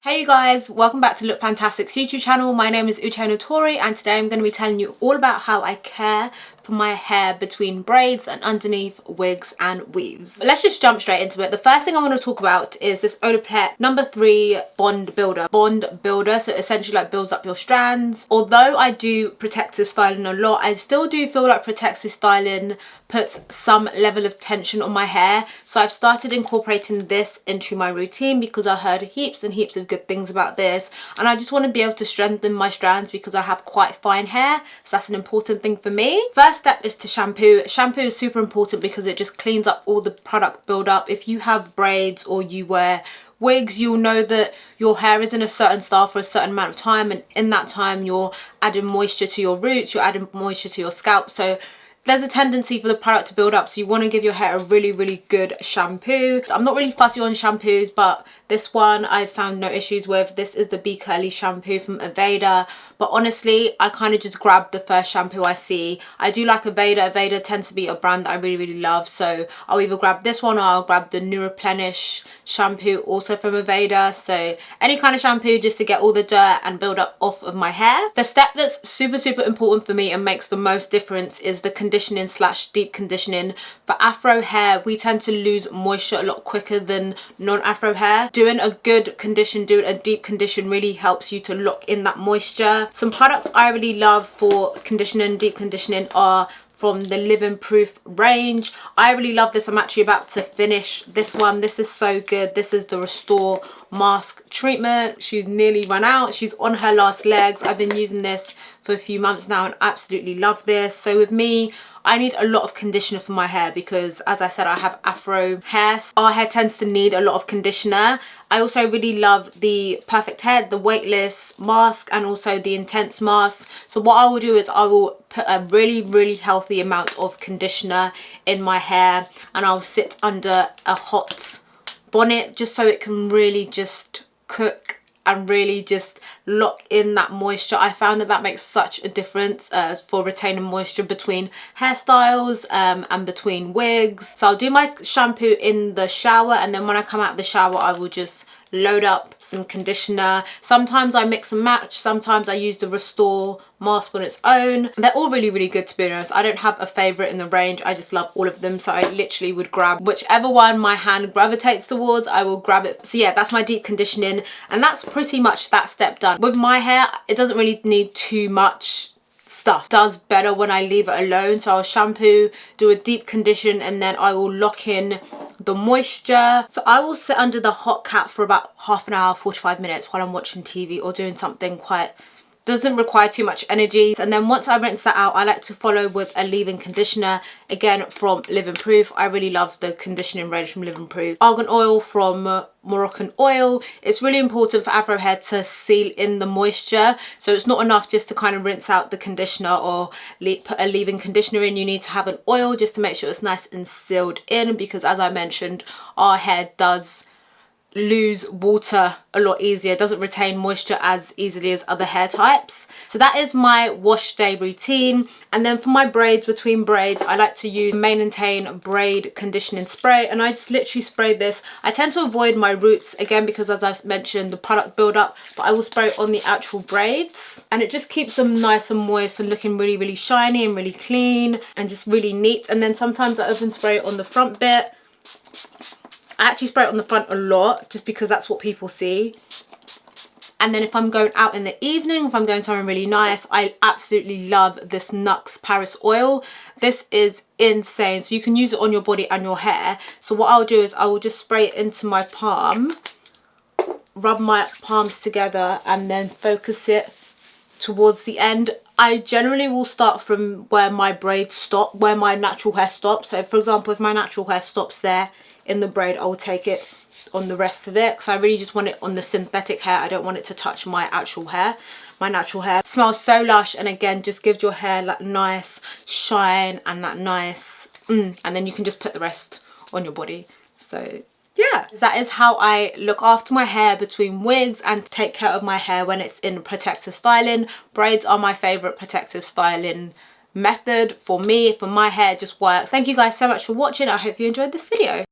Hey you guys, welcome back to Look Fantastic's YouTube channel. My name is Uche Natori and today I'm going to be telling you all about how I care for my hair between braids and underneath wigs and weaves. But let's just jump straight into it. The first thing I want to talk about is this Olaplex No.3 Bond Builder. So it essentially like builds up your strands. Although I do protective styling a lot, I still do feel like protective styling puts some level of tension on my hair. So I've started incorporating this into my routine because I heard heaps and heaps of good things about this, and I just want to be able to strengthen my strands because I have quite fine hair, so that's an important thing for me. First step is to shampoo. Shampoo is super important because it just cleans up all the product buildup. If you have braids or you wear wigs, you'll know that your hair is in a certain style for a certain amount of time, and in that time you're adding moisture to your roots, you're adding moisture to your scalp, so there's a tendency for the product to build up, so you want to give your hair a really good shampoo. I'm not really fussy on shampoos, but this one I've found no issues with. This is the Be Curly shampoo from Aveda, but honestly I kind of just grab the first shampoo I see. I do like Aveda. Aveda tends to be a brand that I really love, so I'll either grab this one or I'll grab the New Replenish shampoo, also from Aveda. So any kind of shampoo just to get all the dirt and build up off of my hair. The step that's super important for me and makes the most difference is the conditioning / deep conditioning. For afro hair, we tend to lose moisture a lot quicker than non-afro hair. Doing a good condition, doing a deep condition really helps you to lock in that moisture. Some products I really love for conditioning, deep conditioning are from the Living Proof range. I really love this. I'm actually about to finish this one. This is so good. This is the Restore Mask Treatment. She's nearly run out. She's on her last legs. I've been using this for a few months now and absolutely love this. So with me, I need a lot of conditioner for my hair because, as I said, I have afro hair. Our hair tends to need a lot of conditioner. I also really love the Perfect Hair, the weightless mask, and also the intense mask. So what I will do is I will put a really healthy amount of conditioner in my hair, and I'll sit under a hot bonnet just so it can really just cook and really just lock in that moisture. I found that makes such a difference for retaining moisture between hairstyles and between wigs. So I'll do my shampoo in the shower, and then when I come out of the shower I will just load up some conditioner. Sometimes I mix and match, sometimes I use the Restore mask on its own. They're all really good, to be honest. I don't have a favorite in the range, I just love all of them, so I literally would grab whichever one my hand gravitates towards, I will grab it. So yeah, that's my deep conditioning, and that's pretty much that step done. With my hair, it doesn't really need too much stuff. It does better when I leave it alone. So I'll shampoo, do a deep condition, and then I will lock in the moisture. So I will sit under the hot cat for about half an hour, 45 minutes while I'm watching TV or doing something quite doesn't require too much energy. And then once I rinse that out, I like to follow with a leave-in conditioner, again from Living Proof. I really love the conditioning range from Living Proof. Argan oil from Moroccan Oil. It's really important for afro hair to seal in the moisture, so it's not enough just to kind of rinse out the conditioner or put a leave-in conditioner in. You need to have an oil just to make sure it's nice and sealed in, because as I mentioned, our hair does lose water a lot easier, doesn't retain moisture as easily as other hair types. So that is my wash day routine. And then for my braids, between braids, I like to use Maintain Braid conditioning spray, and I just literally spray this. I tend to avoid my roots again because, as I mentioned, the product build up, but I will spray it on the actual braids, and it just keeps them nice and moist and looking really shiny and really clean and just really neat. And then sometimes I open spray it on the front bit. I actually spray it on the front a lot just because that's what people see. And then if I'm going out in the evening, if I'm going somewhere really nice, I absolutely love this Nuxe Paris oil. This is insane. So you can use it on your body and your hair. So what I'll do is I will just spray it into my palm, rub my palms together, and then focus it towards the end. I generally will start from where my braids stop, where my natural hair stops. So for example, if my natural hair stops there in the braid, I will take it on the rest of it because I really just want it on the synthetic hair. I don't want it to touch my actual hair. My natural hair smells so lush, and again just gives your hair that nice shine and that nice and then you can just put the rest on your body. So yeah, that is how I look after my hair between wigs and take care of my hair when it's in protective styling. Braids are my favorite protective styling method for me. For my hair, it just works. Thank you guys so much for watching. I hope you enjoyed this video.